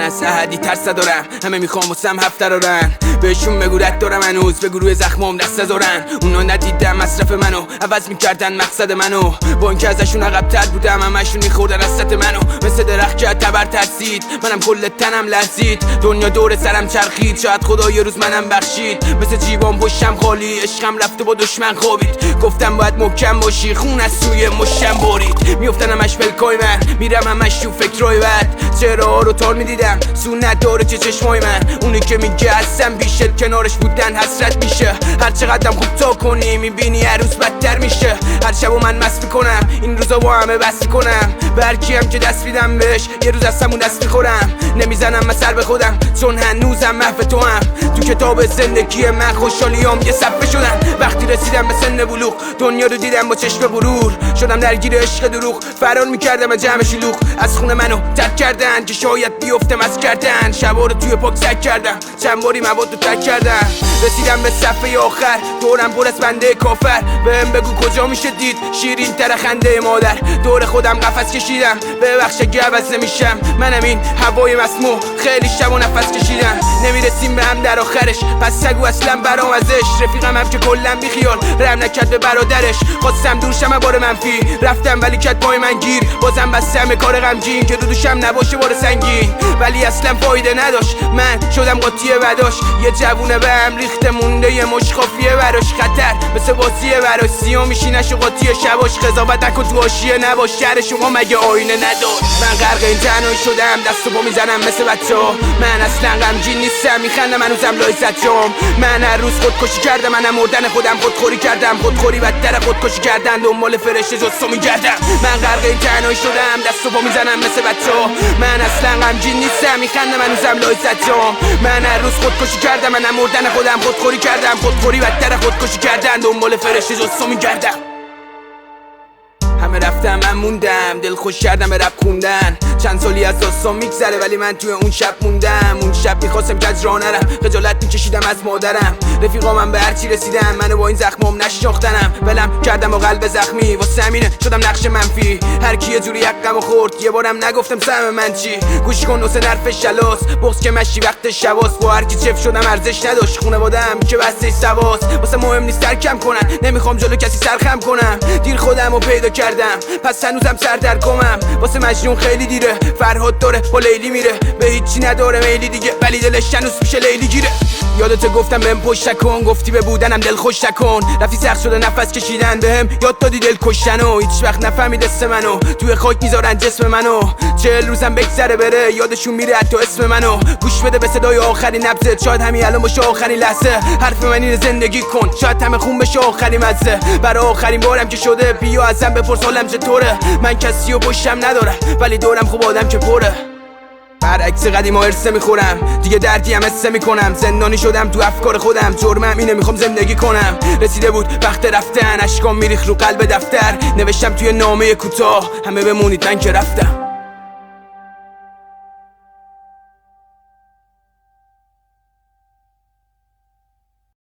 از احدی ترس دارم، همه میخوام واسم هفته دارن. بهشون بگو رد دارم هنوز، بگو روی زخمام دست دارن. اونا ندیدن مصرف منو، عوض میکردن مقصد منو. با اینکه ازشون عقب‌تر بودم، همشون میخوردن از سطح منو. مثل درخت که تبر ترسید، منم کل تنم لرزید. دنیا دور سرم چرخید، شاید خدا یه روز منم بخشید. مثل جیبام پشتم خالی، عشقم رفته با دشمن خوابید. گفتم باید محکم باشی، خون از سوی مشتم برید. میافتن همش پلکای من، میرم همش تو فکرای بد. چهره‌ها رو تار میدیدم، سونت داره که چشمای من. اونی که میگه هستم بیشتر، کنارش بودن حسرت میشه. هر چقدرم خوب تا کنی، میبینی هر روز بدتر میشه. هر شبو من مست میکنم، این روزا با همه بس میکنم. به هر کیم که دست میدم بهش، یه روز از همون دست میخورم. نمیزنم من سر به خودم، چون هنوزم محو تو هم. تو کتاب زندگی من خوشحالیام یه صفحه شدن. وقتی رسیدم به سن بلوغ، دنیا رو دیدم با چشم غرور. شدم درگیر عشق دروغ، فرار میکردم از جمع شلوغ. از خونه منو ترک کردن که شاید بیفتم از کردن. شبا رو توی پاک سک کردم، چند باری مواد رو ترک کردم. رسیدم به صفحه آخر، دورم پر از بنده کافر. بهم بگو کجا میشه دید شیرین تر خنده مادر. دور خودم قفس کشیدم، ببخش اگه عوض نمیشم. منم این هوای مسموم، خیلی شب و نفس کشیدم. نمیرسیم به هم در آخرش، پس سگو اصلا برام ازش. رفیقم هم که کلا بیخیال، رحم نکرد به برادرش. خواستم دور شم بار منفی، رفتم ولی کت پای من گیر. بازم بستم کار غمگین که رو دوشم نباشه بار سنگین. ولی اصلا فایده نداشت، من شدم قاطی بداش. یه جوونه به هم ریخته مونده، یه مش خافیه براش. خطر مثل بازیه براش، سیاه میشینش و قاطی شباش. قضاوت نکن تو حاشیه نباش، شهر شما مگه آینه نداشت. من غرق این تنهایی شدم، دست و پا میزنم مثل بچه‌ها. من اصلا غمگین نیستم، میخندم هنوزم لایزت جام. من هر روز خودکشی کردم، منم مردن خودم خودخوری کردم. خودخوری بدتر خودکشی کردن، دنبال فرشته جستو میگردم. من غرق این تنهایی شدم، دست و پا میزنم مثل بچه‌ها. من اصلا غمگین نیستم، میخندم هنوزم لایزت جام. من هر روز خودکشی کردم، منم مردن خودم خودخوری کردم. خودخوری بدتر خودکشی کردن، دنبال فرشته جستو میگردم. همه رفتم من موندم، دل خوش کردم به رپ خوندن. چند سالی از داستان میگذره ولی من توی اون شب موندم. اون شب میخواستم که از راه نرم، خجالت میکشیدم از مادرم. رفیقامم به هرچی رسیدن، منو با این زخمام نشناختنم. ولم کردم با قلب زخمی، واسه همینه شدم نقش منفی. هر کی یه جوری حقمو خورد، یه بارم نگفتم سهم من چی. گوش کن حسین حرف شلاس، بغض که مشی وقت شباس. با هر کی چف شدم ارزش نداشت، خونواده‌ام که بسته سواس. واسه مهم نیست ترکم کنن، نمیخوام جلو کسی سرخم کنم. دیر خودمو پیدا کردم، پس هنوزم سر در گمم. واسه مجنون خیلی دیره، فرهاد داره با لیلی میره. به هیچی نداره میلی دیگه، ولی دلش هنوز میشه لیلی گیره. یادت گفتم بهم پشت نکن، گفتی به بودنم دل خوش نکن. رفتی سخت شده نفس کشیدن، بهم یاد دادی دل کشتنو. هیچ وقت نفهمید دست منو، توی خاک میذارن جسم منو. 40 روزم بگذره بره، یادشون میره حتی اسم منو. گوش بده به صدای آخرین نبضت، شاید همین الان باشه آخرین لحظه. حرف من اینه زندگی کن، شاید همه خون بشه آخرین مزه. برای آخرین بارم که شده، بیا ازم بپرس حالم چطوره. من کسی و پشتم ندارم، ولی دورم خوب آدم که پره. برعکس قدیما ارثه میخورم، دیگه دردی هم حسه میکنم. زندانی شدم تو افکار خودم، جرمم اینه میخوام زندگی کنم. رسیده بود وقت رفتن، اشکام میریخ رو قلب دفتر. نوشتم توی نامه کوتاه، همه بمونید من که رفتم.